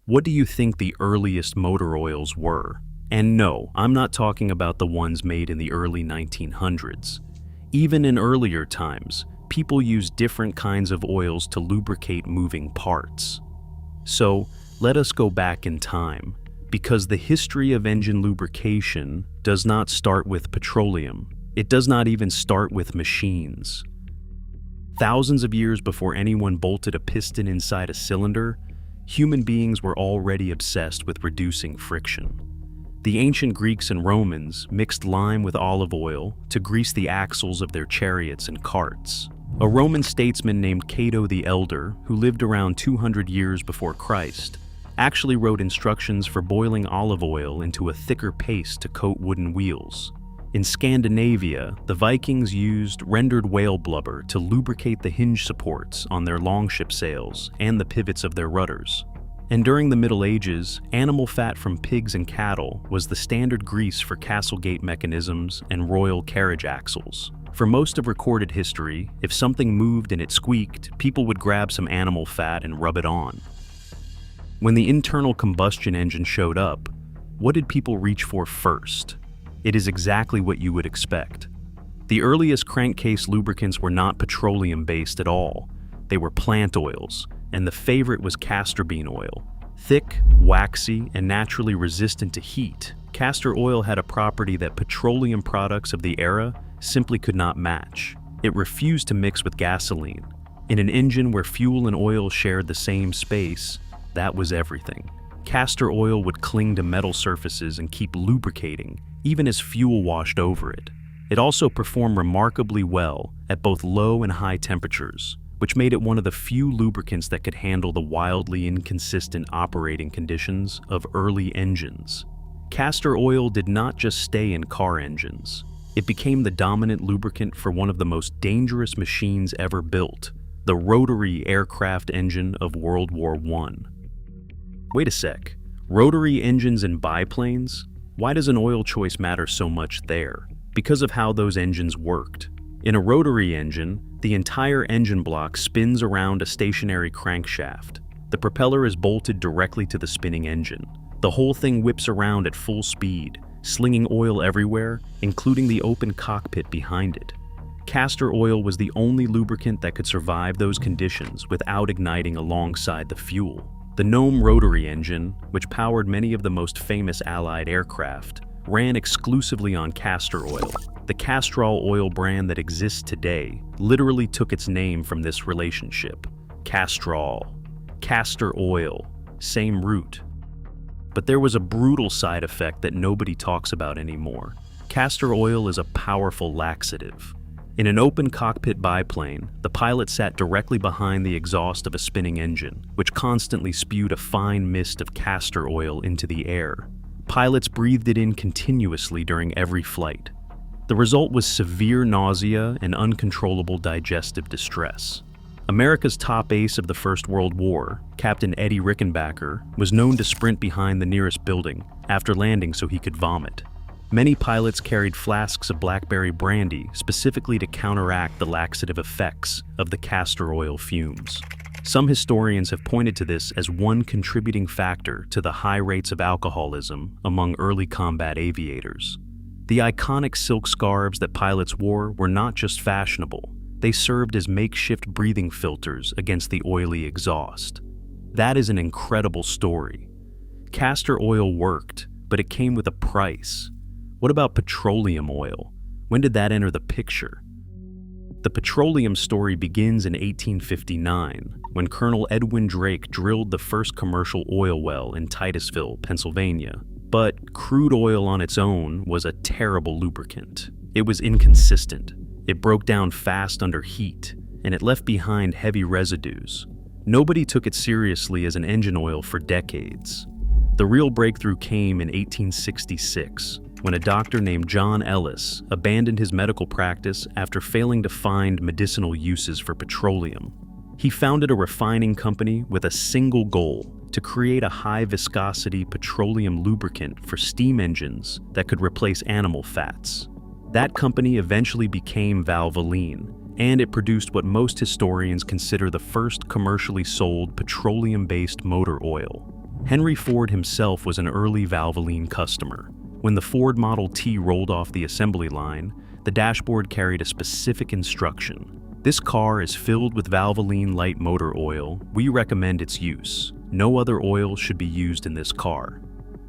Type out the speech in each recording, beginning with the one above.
What do you think the earliest motor oils were? And no, I'm not talking about the ones made in the early 1900s. Even in earlier times, people used different kinds of oils to lubricate moving parts. So, let us go back in time, because the history of engine lubrication does not start with petroleum. It does not even start with machines. Thousands of years before anyone bolted a piston inside a cylinder, human beings were already obsessed with reducing friction. The ancient Greeks and Romans mixed lime with olive oil to grease the axles of their chariots and carts. A Roman statesman named Cato the Elder, who lived around 200 years before Christ, actually wrote instructions for boiling olive oil into a thicker paste to coat wooden wheels. In Scandinavia, the Vikings used rendered whale blubber to lubricate the hinge supports on their longship sails and the pivots of their rudders. And during the Middle Ages, animal fat from pigs and cattle was the standard grease for Castlegate mechanisms and royal carriage axles. For most of recorded history, if something moved and it squeaked, people would grab some animal fat and rub it on. When the internal combustion engine showed up, what did people reach for first? It is exactly what you would expect. The earliest crankcase lubricants were not petroleum-based at all. They were plant oils, and the favorite was castor bean oil. Thick, waxy, and naturally resistant to heat, castor oil had a property that petroleum products of the era simply could not match. It refused to mix with gasoline. In an engine where fuel and oil shared the same space, that was everything. Castor oil would cling to metal surfaces and keep lubricating, even as fuel washed over it. It also performed remarkably well at both low and high temperatures, which made it one of the few lubricants that could handle the wildly inconsistent operating conditions of early engines. Castor oil did not just stay in car engines. It became the dominant lubricant for one of the most dangerous machines ever built, the rotary aircraft engine of World War I. Wait a sec, rotary engines in biplanes? Why does an oil choice matter so much there? Because of how those engines worked. In a rotary engine, the entire engine block spins around a stationary crankshaft. The propeller is bolted directly to the spinning engine. The whole thing whips around at full speed, slinging oil everywhere, including the open cockpit behind it. Castor oil was the only lubricant that could survive those conditions without igniting alongside the fuel. The Gnome rotary engine, which powered many of the most famous Allied aircraft, ran exclusively on castor oil. The Castrol oil brand that exists today literally took its name from this relationship. Castrol, castor oil, same root. But there was a brutal side effect that nobody talks about anymore. Castor oil is a powerful laxative. In an open cockpit biplane, the pilot sat directly behind the exhaust of a spinning engine, which constantly spewed a fine mist of castor oil into the air. Pilots breathed it in continuously during every flight. The result was severe nausea and uncontrollable digestive distress. America's top ace of the First World War, Captain Eddie Rickenbacker, was known to sprint behind the nearest building after landing so he could vomit. Many pilots carried flasks of blackberry brandy specifically to counteract the laxative effects of the castor oil fumes. Some historians have pointed to this as one contributing factor to the high rates of alcoholism among early combat aviators. The iconic silk scarves that pilots wore were not just fashionable, they served as makeshift breathing filters against the oily exhaust. That is an incredible story. Castor oil worked, but it came with a price. What about petroleum oil? When did that enter the picture? The petroleum story begins in 1859, when Colonel Edwin Drake drilled the first commercial oil well in Titusville, Pennsylvania. But crude oil on its own was a terrible lubricant. It was inconsistent. It broke down fast under heat, and it left behind heavy residues. Nobody took it seriously as an engine oil for decades. The real breakthrough came in 1866, when a doctor named John Ellis abandoned his medical practice after failing to find medicinal uses for petroleum. He founded a refining company with a single goal: to create a high-viscosity petroleum lubricant for steam engines that could replace animal fats. That company eventually became Valvoline, and it produced what most historians consider the first commercially sold petroleum-based motor oil. Henry Ford himself was an early Valvoline customer. When the Ford Model T rolled off the assembly line, the dashboard carried a specific instruction. This car is filled with Valvoline light motor oil. We recommend its use. No other oil should be used in this car.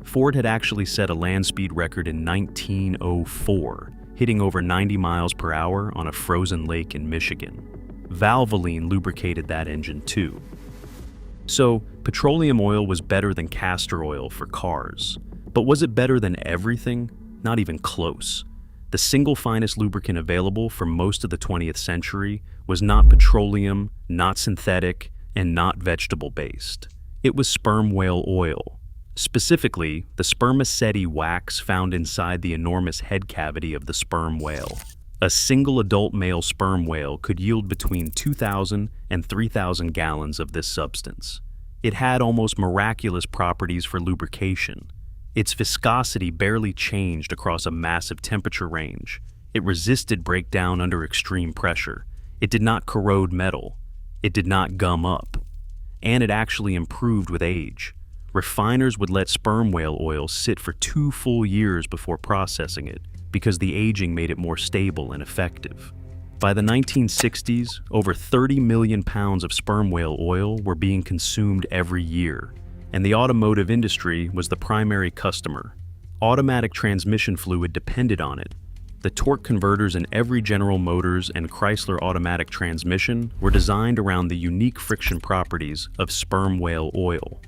Ford had actually set a land speed record in 1904, hitting over 90 miles per hour on a frozen lake in Michigan. Valvoline lubricated that engine too. So, petroleum oil was better than castor oil for cars. But was it better than everything? Not even close. The single finest lubricant available for most of the 20th century was not petroleum, not synthetic, and not vegetable-based. It was sperm whale oil. Specifically, the spermaceti wax found inside the enormous head cavity of the sperm whale. A single adult male sperm whale could yield between 2,000 and 3,000 gallons of this substance. It had almost miraculous properties for lubrication. Its viscosity barely changed across a massive temperature range. It resisted breakdown under extreme pressure. It did not corrode metal. It did not gum up. And it actually improved with age. Refiners would let sperm whale oil sit for 2 full years before processing it because the aging made it more stable and effective. By the 1960s, over 30 million pounds of sperm whale oil were being consumed every year, and the automotive industry was the primary customer. Automatic transmission fluid depended on it. The torque converters in every General Motors and Chrysler automatic transmission were designed around the unique friction properties of sperm whale oil.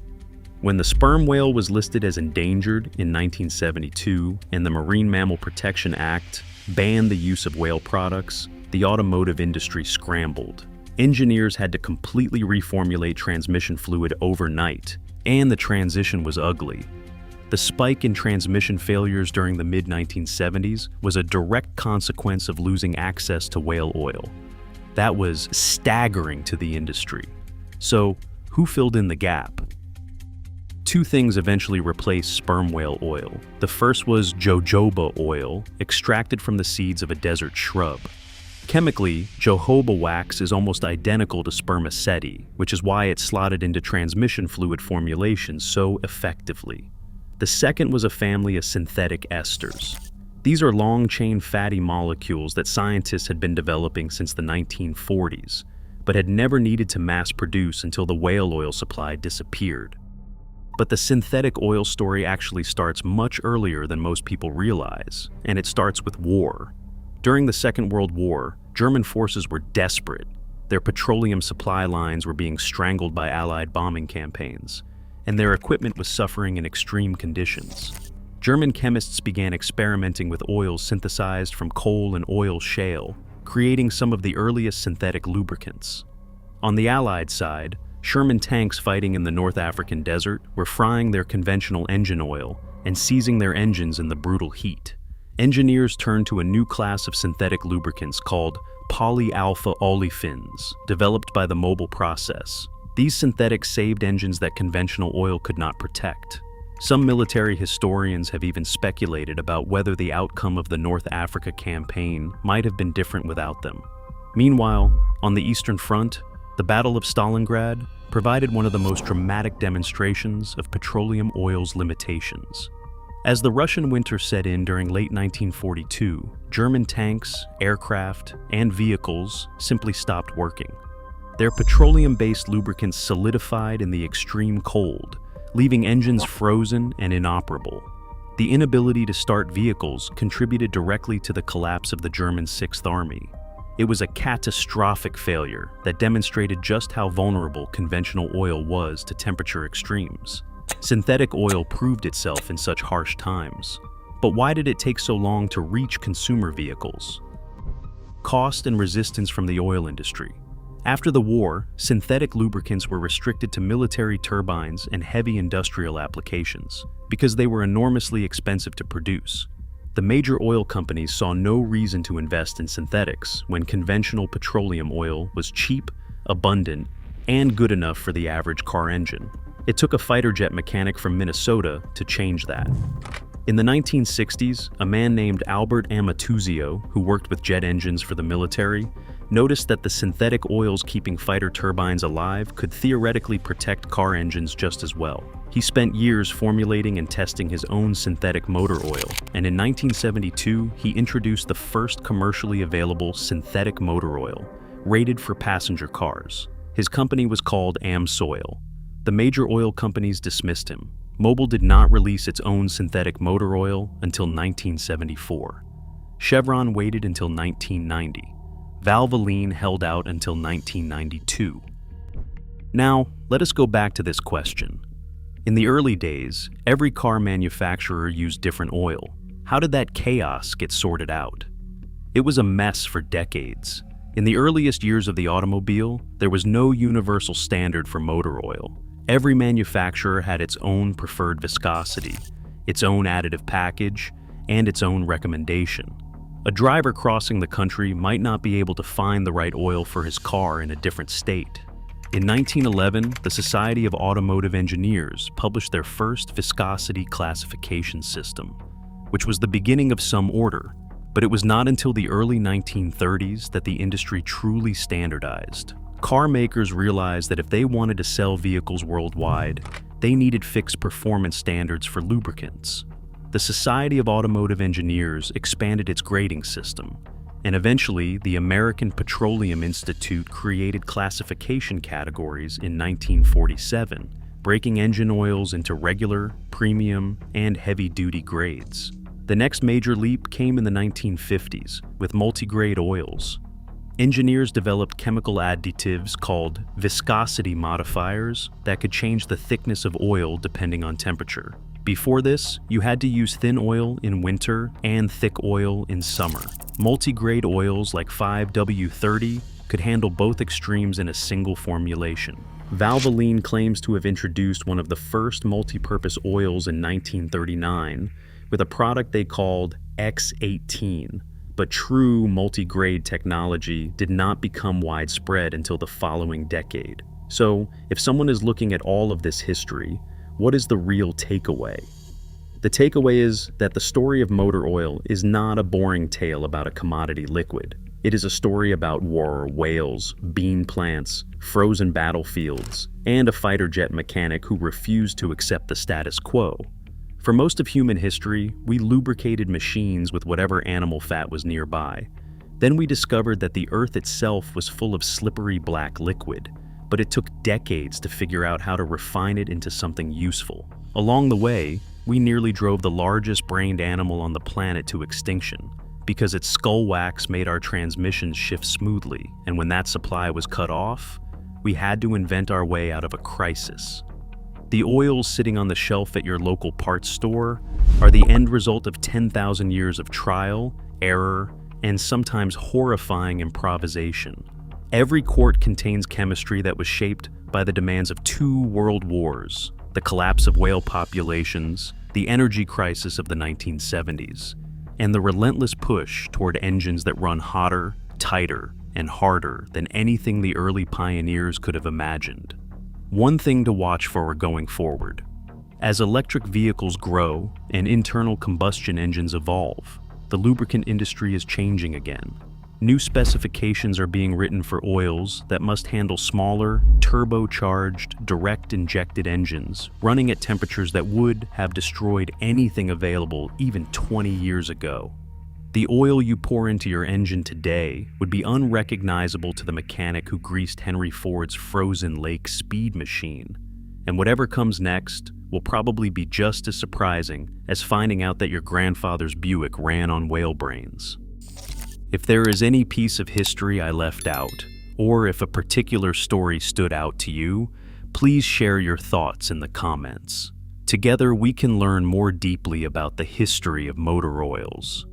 When the sperm whale was listed as endangered in 1972 and the Marine Mammal Protection Act banned the use of whale products, the automotive industry scrambled. Engineers had to completely reformulate transmission fluid overnight, and the transition was ugly. The spike in transmission failures during the mid-1970s was a direct consequence of losing access to whale oil. That was staggering to the industry. So, who filled in the gap? 2 things eventually replaced sperm whale oil. The first was jojoba oil, extracted from the seeds of a desert shrub. Chemically, jojoba wax is almost identical to spermaceti, which is why it slotted into transmission fluid formulation so effectively. The second was a family of synthetic esters. These are long-chain fatty molecules that scientists had been developing since the 1940s, but had never needed to mass produce until the whale oil supply disappeared. But the synthetic oil story actually starts much earlier than most people realize, and it starts with war. During the Second World War, German forces were desperate. Their petroleum supply lines were being strangled by Allied bombing campaigns, and their equipment was suffering in extreme conditions. German chemists began experimenting with oils synthesized from coal and oil shale, creating some of the earliest synthetic lubricants. On the Allied side, Sherman tanks fighting in the North African desert were frying their conventional engine oil and seizing their engines in the brutal heat. Engineers turned to a new class of synthetic lubricants called polyalpha olefins, developed by the Mobil process. These synthetics saved engines that conventional oil could not protect. Some military historians have even speculated about whether the outcome of the North Africa campaign might have been different without them. Meanwhile, on the Eastern Front, the Battle of Stalingrad provided one of the most dramatic demonstrations of petroleum oil's limitations. As the Russian winter set in during late 1942, German tanks, aircraft, and vehicles simply stopped working. Their petroleum-based lubricants solidified in the extreme cold, leaving engines frozen and inoperable. The inability to start vehicles contributed directly to the collapse of the German Sixth Army. It was a catastrophic failure that demonstrated just how vulnerable conventional oil was to temperature extremes. Synthetic oil proved itself in such harsh times. But why did it take so long to reach consumer vehicles? Cost and resistance from the oil industry. After the war, synthetic lubricants were restricted to military turbines and heavy industrial applications because they were enormously expensive to produce. The major oil companies saw no reason to invest in synthetics when conventional petroleum oil was cheap, abundant, and good enough for the average car engine. It took a fighter jet mechanic from Minnesota to change that. In the 1960s, a man named Albert Amatuzio, who worked with jet engines for the military, noticed that the synthetic oils keeping fighter turbines alive could theoretically protect car engines just as well. He spent years formulating and testing his own synthetic motor oil, and in 1972, he introduced the first commercially available synthetic motor oil, rated for passenger cars. His company was called AmSoil. The major oil companies dismissed him. Mobil did not release its own synthetic motor oil until 1974. Chevron waited until 1990. Valvoline held out until 1992. Now, let us go back to this question. In the early days, every car manufacturer used different oil. How did that chaos get sorted out? It was a mess for decades. In the earliest years of the automobile, there was no universal standard for motor oil. Every manufacturer had its own preferred viscosity, its own additive package, and its own recommendation. A driver crossing the country might not be able to find the right oil for his car in a different state. In 1911, the Society of Automotive Engineers published their first viscosity classification system, which was the beginning of some order, but it was not until the early 1930s that the industry truly standardized. Car makers realized that if they wanted to sell vehicles worldwide, they needed fixed performance standards for lubricants. The Society of Automotive Engineers expanded its grading system, and eventually the American Petroleum Institute created classification categories in 1947, breaking engine oils into regular, premium, and heavy-duty grades. The next major leap came in the 1950s with multigrade oils. Engineers developed chemical additives called viscosity modifiers that could change the thickness of oil depending on temperature. Before this, you had to use thin oil in winter and thick oil in summer. Multigrade oils like 5W30 could handle both extremes in a single formulation. Valvoline claims to have introduced one of the first multi-purpose oils in 1939 with a product they called X18, but true multigrade technology did not become widespread until the following decade. So, if someone is looking at all of this history, what is the real takeaway? The takeaway is that the story of motor oil is not a boring tale about a commodity liquid. It is a story about war, whales, bean plants, frozen battlefields, and a fighter jet mechanic who refused to accept the status quo. For most of human history, we lubricated machines with whatever animal fat was nearby. Then we discovered that the Earth itself was full of slippery black liquid, but it took decades to figure out how to refine it into something useful. Along the way, we nearly drove the largest brained animal on the planet to extinction, because its skull wax made our transmissions shift smoothly, and when that supply was cut off, we had to invent our way out of a crisis. The oils sitting on the shelf at your local parts store are the end result of 10,000 years of trial, error, and sometimes horrifying improvisation. Every quart contains chemistry that was shaped by the demands of 2 world wars, the collapse of whale populations, the energy crisis of the 1970s, and the relentless push toward engines that run hotter, tighter, and harder than anything the early pioneers could have imagined. One thing to watch for going forward. As electric vehicles grow and internal combustion engines evolve, the lubricant industry is changing again. New specifications are being written for oils that must handle smaller, turbocharged, direct-injected engines running at temperatures that would have destroyed anything available even 20 years ago. The oil you pour into your engine today would be unrecognizable to the mechanic who greased Henry Ford's frozen lake speed machine, and whatever comes next will probably be just as surprising as finding out that your grandfather's Buick ran on whale brains. If there is any piece of history I left out, or if a particular story stood out to you, please share your thoughts in the comments. Together we can learn more deeply about the history of motor oils.